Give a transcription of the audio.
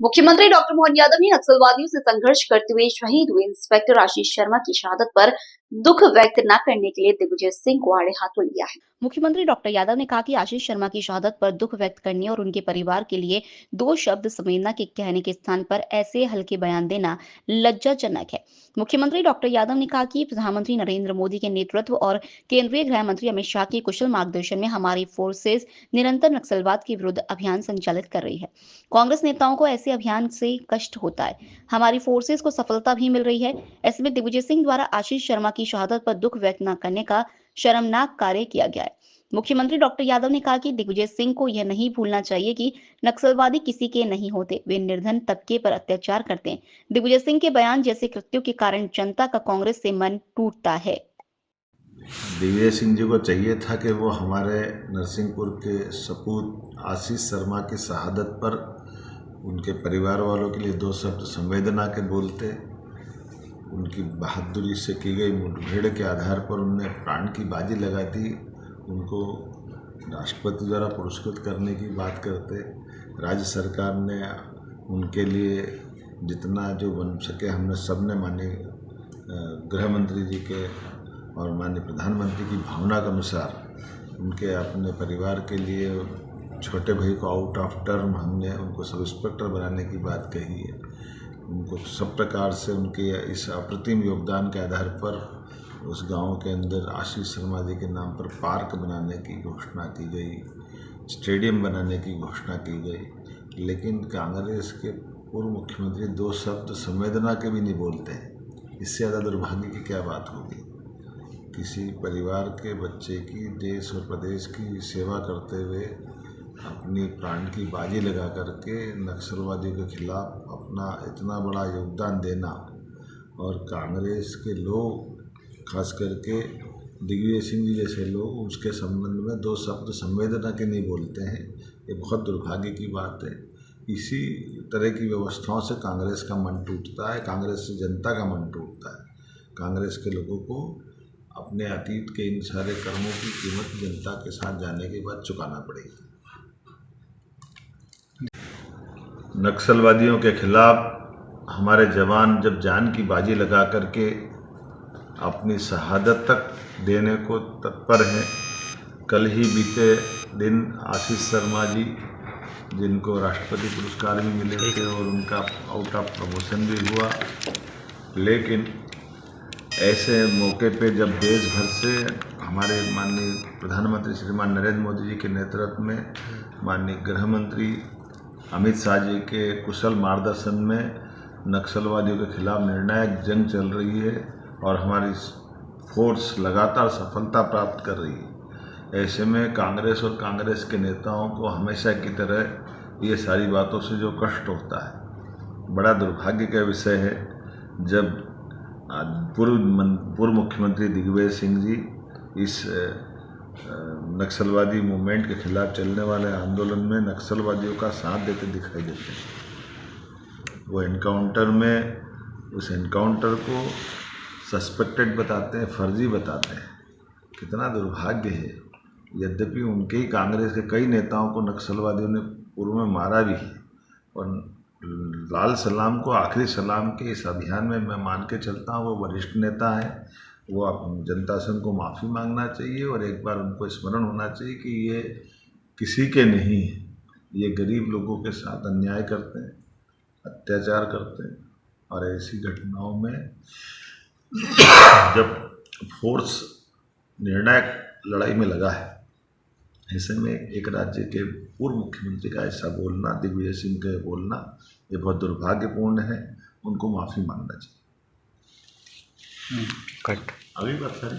मुख्यमंत्री डॉक्टर मोहन यादव ने नक्सलवादियों से संघर्ष करते हुए शहीद हुए इंस्पेक्टर आशीष शर्मा की शहादत पर दुख व्यक्त न करने के लिए दिग्विजय सिंह को आड़े हाथों लिया है। मुख्यमंत्री डॉक्टर यादव ने कहा कि आशीष शर्मा की शहादत पर दुख व्यक्त करने और उनके परिवार के लिए दो शब्द संवेदना के कहने के स्थान पर ऐसे हल्के बयान देना लज्जाजनक है। मुख्यमंत्री डॉक्टर यादव ने कहा कि प्रधानमंत्री नरेंद्र मोदी के नेतृत्व और केंद्रीय गृह मंत्री अमित शाह के कुशल मार्गदर्शन में हमारी फोर्सेज निरंतर नक्सलवाद के विरुद्ध अभियान संचालित कर रही है। कांग्रेस नेताओं को ऐसे अभियान से कष्ट होता है। हमारी फोर्सेस को सफलता भी मिल रही है। ऐसे में दिग्विजय सिंह द्वारा आशीष शर्मा की शहादत पर दुख व्यक्त न करने का शर्मनाक कार्य किया गया है। मुख्यमंत्री डॉक्टर यादव ने कहा कि दिग्विजय सिंह को यह नहीं भूलना चाहिए कि नक्सलवादी किसी के नहीं होते, वे निर्धन तबके पर अत्याचार करते हैं। दिग्विजय सिंह के बयान जैसे कृत्यों के कारण जनता का कांग्रेस से मन टूटता है। दिग्विजय सिंह जी को चाहिए था कि वो हमारे नरसिंहपुर के सपूत आशीष शर्मा की शहादत पर उनके परिवार वालों के लिए दो शब्द संवेदना के बोलते। उनकी बहादुरी से की गई मुठभेड़ के आधार पर उनने प्राण की बाजी लगा दी। उनको राष्ट्रपति द्वारा पुरस्कृत करने की बात करते। राज्य सरकार ने उनके लिए जितना जो बन सके हमने सबने माननीय गृह मंत्री जी के और माननीय प्रधानमंत्री की भावना के अनुसार उनके अपने परिवार के लिए छोटे भाई को आउट ऑफ टर्म हमने उनको सब इंस्पेक्टर बनाने की बात कही है। उनको सब प्रकार से उनके इस अप्रतिम योगदान के आधार पर उस गांव के अंदर आशीष शर्मा जी के नाम पर पार्क बनाने की घोषणा की गई, स्टेडियम बनाने की घोषणा की गई। लेकिन कांग्रेस के पूर्व मुख्यमंत्री दो शब्द संवेदना के भी नहीं बोलते हैं। इससे ज़्यादा दुर्भाग्य की क्या बात होगी। किसी परिवार के बच्चे की देश और प्रदेश की सेवा करते हुए अपनी प्राण की बाजी लगा करके नक्सलवादियों के खिलाफ अपना इतना बड़ा योगदान देना और कांग्रेस के लोग खास करके दिग्विजय सिंह जी जैसे लोग उसके संबंध में दो शब्द संवेदना के नहीं बोलते हैं, ये बहुत दुर्भाग्य की बात है। इसी तरह की व्यवस्थाओं से कांग्रेस का मन टूटता है, कांग्रेस से जनता का मन टूटता है। कांग्रेस के लोगों को अपने अतीत के इन सारे कर्मों की कीमत जनता के साथ जाने के बाद चुकाना पड़ेगी। नक्सलवादियों के खिलाफ हमारे जवान जब जान की बाजी लगा करके अपनी शहादत तक देने को तत्पर हैं। कल ही बीते दिन आशीष शर्मा जी जिनको राष्ट्रपति पुरस्कार भी मिले थे और उनका आउट ऑफ प्रमोशन भी हुआ, लेकिन ऐसे मौके पे जब देश भर से हमारे माननीय प्रधानमंत्री श्रीमान नरेंद्र मोदी जी के नेतृत्व में माननीय गृह मंत्री अमित शाह जी के कुशल मार्गदर्शन में नक्सलवादियों के खिलाफ निर्णायक जंग चल रही है और हमारी फोर्स लगातार सफलता प्राप्त कर रही है। ऐसे में कांग्रेस और कांग्रेस के नेताओं को हमेशा की तरह ये सारी बातों से जो कष्ट होता है, बड़ा दुर्भाग्य का विषय है। जब पूर्व मुख्यमंत्री दिग्विजय सिंह जी इस नक्सलवादी मूवमेंट के खिलाफ चलने वाले आंदोलन में नक्सलवादियों का साथ देते दिखाई देते हैं। वो एनकाउंटर में उस एनकाउंटर को सस्पेक्टेड बताते हैं, फर्जी बताते हैं। कितना दुर्भाग्य है। यद्यपि उनके ही कांग्रेस के कई नेताओं को नक्सलवादियों ने पूर्व में मारा भी है और लाल सलाम को आखिरी सलाम के इस अभियान में मैं मान के चलता हूँ वो वरिष्ठ नेता है। वो जनता से उनको माफ़ी मांगना चाहिए और एक बार उनको स्मरण होना चाहिए कि ये किसी के नहीं है, ये गरीब लोगों के साथ अन्याय करते हैं, अत्याचार करते हैं। और ऐसी घटनाओं में जब फोर्स निर्णायक लड़ाई में लगा है, ऐसे में एक राज्य के पूर्व मुख्यमंत्री का ऐसा बोलना, दिग्विजय सिंह का बोलना, ये बहुत दुर्भाग्यपूर्ण है। उनको माफ़ी मांगना चाहिए। कट अभी बात करें।